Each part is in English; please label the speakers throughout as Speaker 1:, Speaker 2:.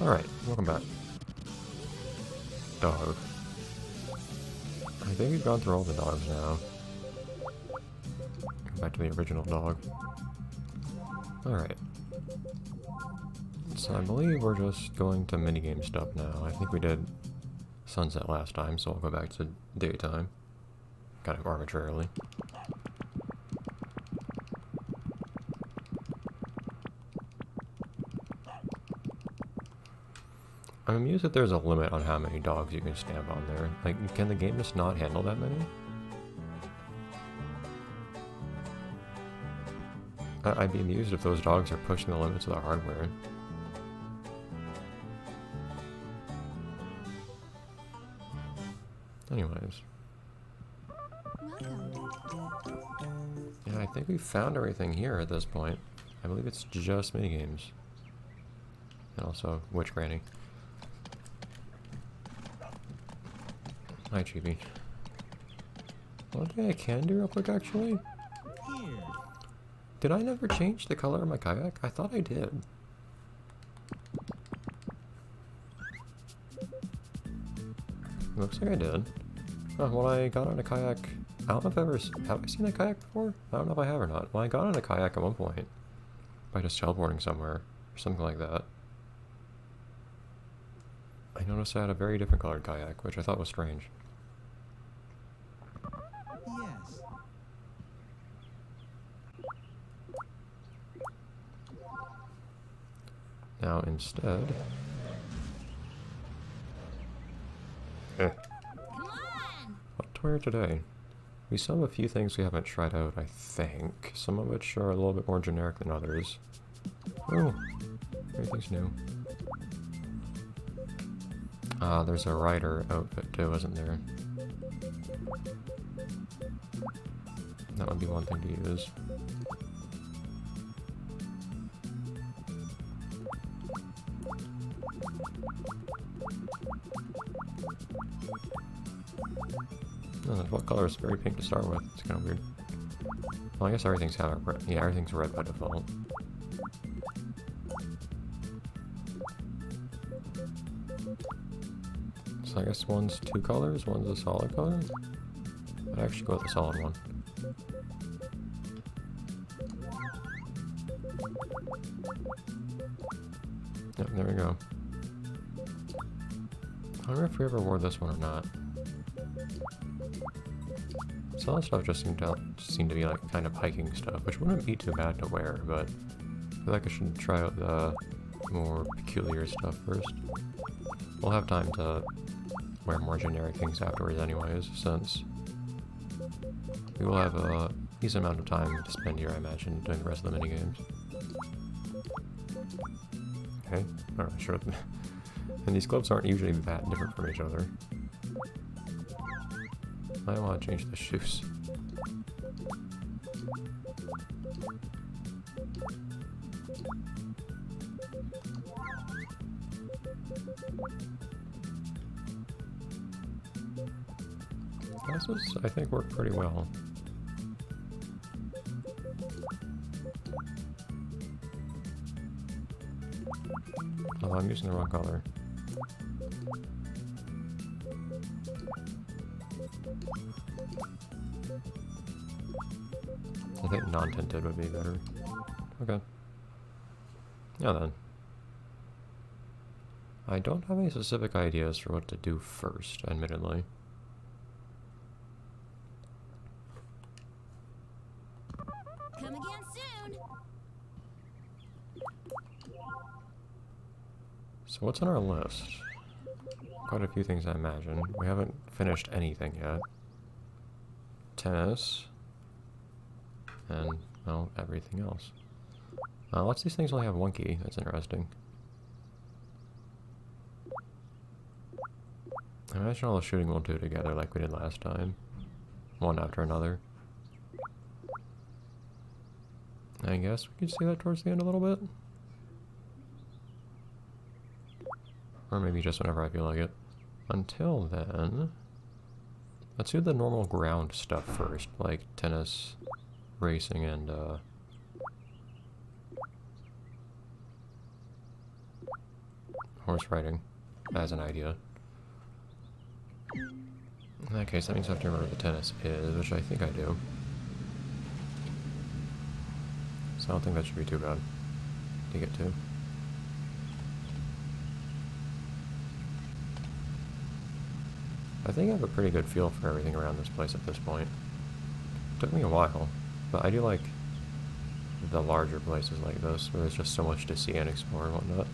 Speaker 1: Alright, welcome back. Dog. I think we've gone through all the dogs now. Back to the original dog. Alright. So I believe we're just going to minigame stuff now. I think we did sunset last time, so we'll go back to daytime. Kind of arbitrarily. I'm amused that there's a limit on how many dogs you can stamp on there. Like, can the game just not handle that many? I'd be amused if those dogs are pushing the limits of the hardware. Anyways. Yeah, I think we've found everything here at this point. I believe it's just minigames. And also, Witch Granny. Hi, Chibi. One thing I can do real quick, actually. Did I never change the color of my kayak? I thought I did. Looks like I did. Oh, when I got on a kayak, I don't know if I've ever... Have I seen that kayak before? I don't know if I have or not. Well, I got on a kayak at one point. By just teleporting somewhere. Or something like that. I noticed I had a very different colored kayak, which I thought was strange.
Speaker 2: Yes.
Speaker 1: Now instead... What to wear today? We still have a few things we haven't tried out, I think. Some of which are a little bit more generic than others. Oh, everything's new. There's a rider outfit too, isn't there? That would be one thing to use. Oh, what color is very pink to start with? It's kind of weird. Well, I guess everything's kind of red. Yeah, everything's red by default. So I guess one's two colors, one's a solid color. I'd actually go with the solid one. Yep, there we go. I wonder if we ever wore this one or not. Some of the stuff just seemed to be like kind of hiking stuff, which wouldn't be too bad to wear, but I feel like I should try out the more peculiar stuff first. We'll have time to wear more generic things afterwards anyways, since we will have a decent amount of time to spend here, I imagine, doing the rest of the minigames. Okay, alright, sure. And these gloves aren't usually that different from each other. I want to change the shoes. Glasses, I think, work pretty well. Oh, I'm using the wrong color. I think non-tinted would be better. Okay. Yeah then. I don't have any specific ideas for what to do first, admittedly.
Speaker 3: Come again soon.
Speaker 1: So what's on our list? Quite a few things, I imagine. We haven't finished anything yet. Tennis. And, well, everything else. Lots of these things only have one key. That's interesting. I imagine all the shooting we'll do together like we did last time. One after another. I guess we could see that towards the end a little bit. Or maybe just whenever I feel like it. Until then, let's do the normal ground stuff first, like tennis, racing, and horse riding as an idea. In that case, that means I have to remember where the tennis is, which I think I do. So I don't think that should be too bad to get to. I think I have a pretty good feel for everything around this place at this point. Took me a while, but I do like the larger places like this, where there's just so much to see and explore and whatnot.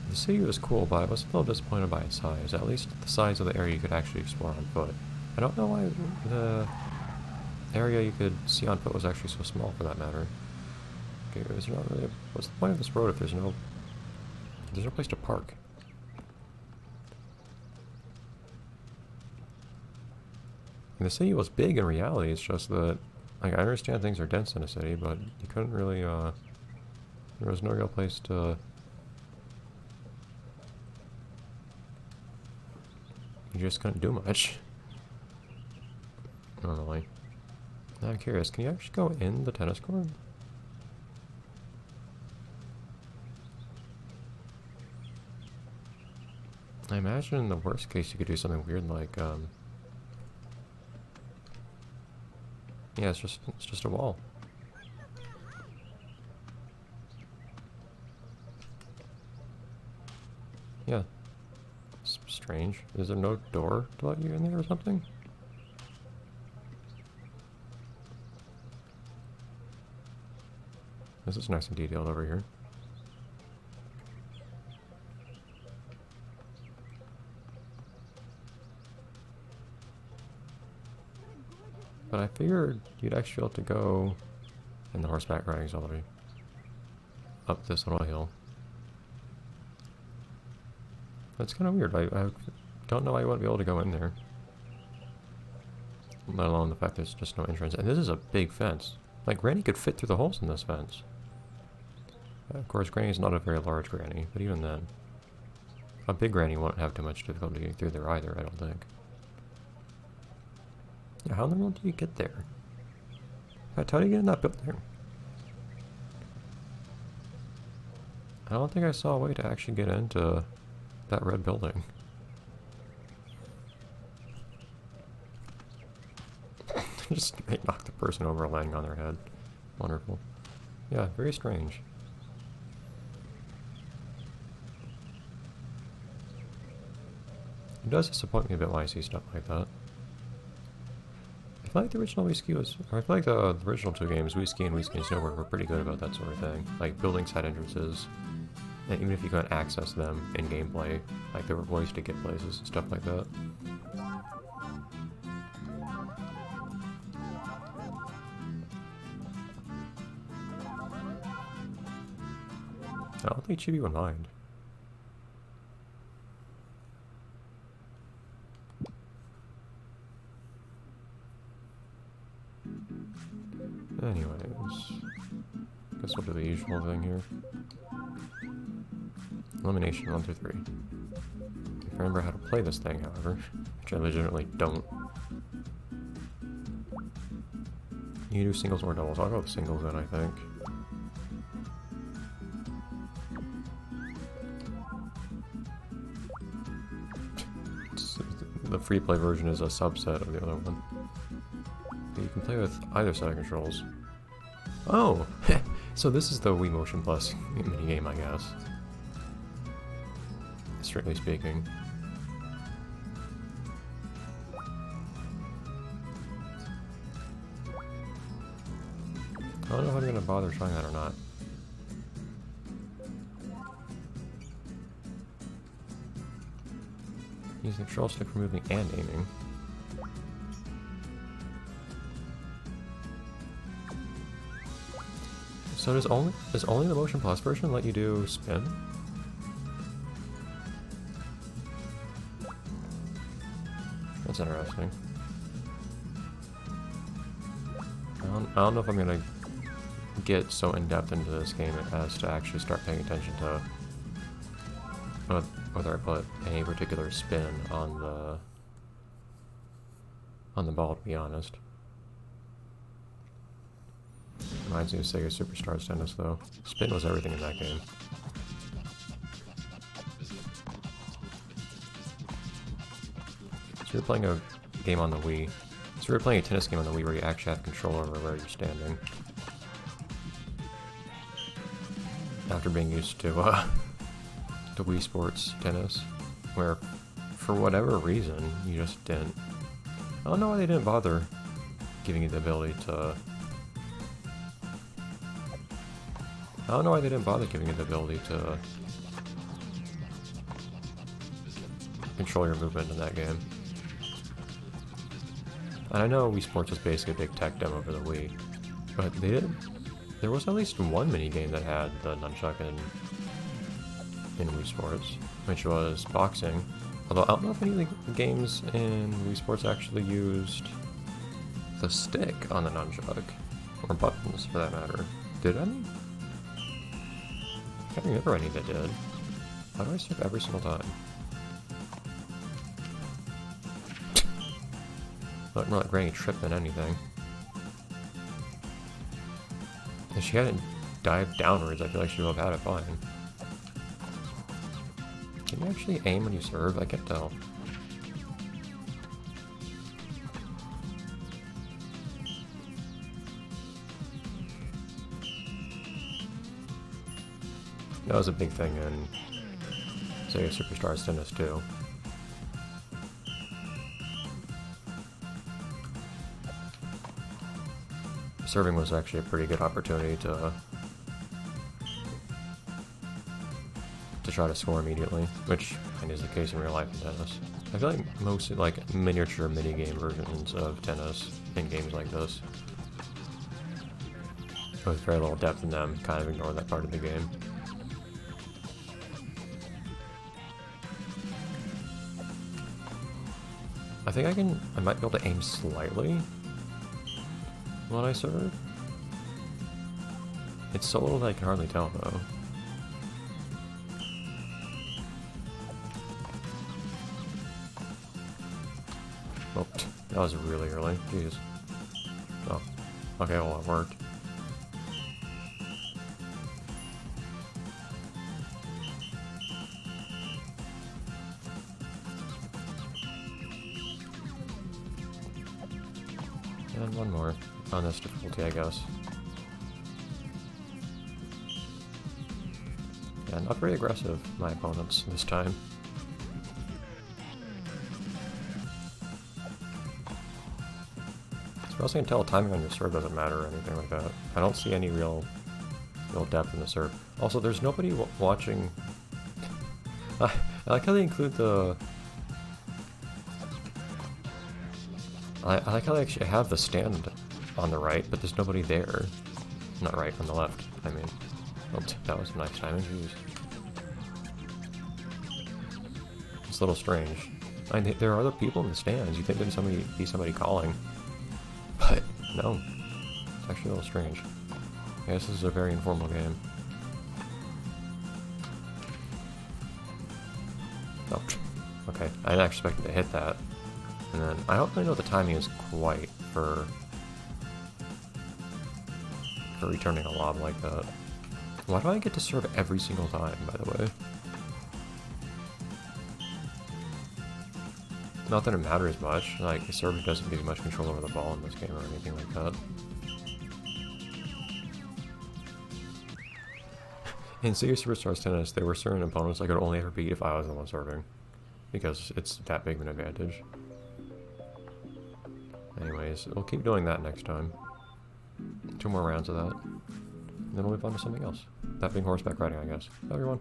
Speaker 1: The city was cool, but I was a little disappointed by its size. At least the size of the area you could actually explore on foot. I don't know why the area you could see on foot was actually so small, for that matter. Okay, there's not really what's the point of this road if there's no place to park? And the city was big in reality. It's just that, like, I understand things are dense in a city, but you couldn't really there was no real place to. You just couldn't do much. Normally. Now I'm curious, can you actually go in the tennis court? I imagine in the worst case you could do something weird like, yeah, it's just a wall. Yeah. Strange. Is there no door to let you in there or something? This is nice and detailed over here. But I figured you'd actually be able to go in the horseback riding all the way up this little hill. That's kind of weird. I don't know why you wouldn't be able to go in there. Let alone the fact there's just no entrance. And this is a big fence. Like, Granny could fit through the holes in this fence. Of course, Granny's not a very large Granny, but even then. A big Granny won't have too much difficulty getting through there either, I don't think. Yeah, how in the world do you get there? How do you get in that building? I don't think I saw a way to actually get into that red building. Just knock the person over landing on their head. Wonderful. Yeah, very strange. It does disappoint me a bit when I see stuff like that. I feel like the original Wii Ski was, or I feel like the original two games, Wii Ski and Wii Ski Snowboard, were pretty good about that sort of thing. Like building side entrances, and even if you couldn't access them in gameplay, like there were ways to get places and stuff like that. I don't think Chibi would mind. Anyways, guess we'll do the usual thing here. Elimination 1 through 3. If I remember how to play this thing, however, which I legitimately don't. You do singles or doubles. I'll go with singles then, I think. The free play version is a subset of the other one. You can play with either set of controls. Oh! So this is the Wii Motion Plus minigame, I guess. Strictly speaking. I don't know if I'm going to bother trying that or not. Use the control stick for moving and aiming. So does only the Motion Plus version let you do spin? That's interesting. I don't know if I'm gonna get so in depth into this game as to actually start paying attention to whether I put any particular spin on the ball, to be honest. Reminds me of Sega Superstars Tennis, though. Spin was everything in that game. So you're playing a game on the Wii. So you're playing a tennis game on the Wii where you actually have control over where you're standing. After being used to Wii Sports tennis, where for whatever reason you just didn't. I don't know why they didn't bother giving you the ability to. I don't know why they didn't bother giving you the ability to control your movement in that game. And I know Wii Sports was basically a big tech demo for the Wii, but they did. There was at least one minigame that had the nunchuck in Wii Sports, which was boxing. Although I don't know if any of the games in Wii Sports actually used the stick on the nunchuck, or buttons for that matter. Did any? I can't remember any that did. How do I serve every single time? Not more like Granny Trip than anything. If she hadn't dived downwards, I feel like she would have had it fine. Can you actually aim when you serve? I can't tell. That was a big thing in Sega Superstars Tennis too. Serving was actually a pretty good opportunity to try to score immediately, which kind of is the case in real life in tennis. I feel like most like miniature minigame versions of tennis in games like this, with very little depth in them, kind of ignore that part of the game. I think I might be able to aim slightly when I serve. It's so little that I can hardly tell though. Oh, that was really early. Jeez. Oh, okay, well it worked. And one more on this difficulty, I guess. Yeah, not very aggressive, my opponents this time. As far as I can tell, timing on your serve doesn't matter or anything like that. I don't see any real depth in the serve. Also, there's nobody watching. I like how they include the. I like how they actually have the stand on the right, but there's nobody there. Not right, on the left, I mean. Oh, that was a nice timing, jeez. It's a little strange. I mean, there are other people in the stands. You'd think there'd be somebody calling. But, no. It's actually a little strange. I guess this is a very informal game. Oh, okay. I didn't expect it to hit that. And then, I don't really know what the timing is quite for returning a lob like that. Why do I get to serve every single time, by the way? Not that it matters much, like, the server doesn't give you much control over the ball in this game or anything like that. In Sega Superstars Tennis, there were certain opponents I could only ever beat if I was the one serving, because it's that big of an advantage. Anyways, we'll keep doing that next time. 2 more rounds of that. And then we'll move on to something else. That being horseback riding, I guess. Bye, everyone.